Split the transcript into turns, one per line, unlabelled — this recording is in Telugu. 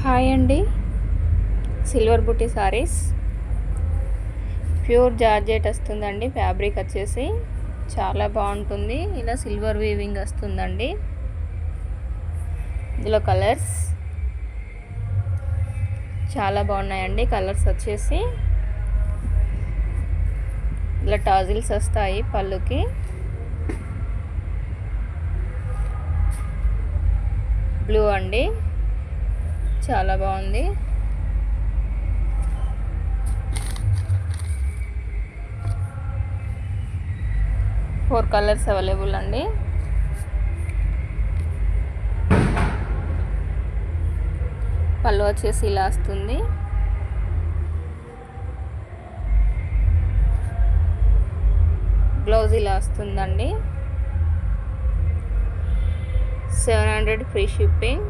హాయ్ అండి. సిల్వర్ బుట్టి సారీస్ ప్యూర్ జార్జెట్ వస్తుందండి. ఫ్యాబ్రిక్ వచ్చేసి చాలా బాగుంటుంది. ఇలా సిల్వర్ వీవింగ్ వస్తుందండి. ఇందులో కలర్స్ చాలా బాగున్నాయండి. కలర్స్ వచ్చేసి ఇలా టాజిల్స్ వస్తాయి పళ్ళుకి. బ్లూ అండి, చాలా బాగుంది. ఫోర్ కలర్స్ అవైలబుల్ అండి. పళ్ళు వచ్చేసి ఇలా వస్తుంది. బ్లౌజ్ ఇలా వస్తుందండి. 700 ఫ్రీ షిప్పింగ్.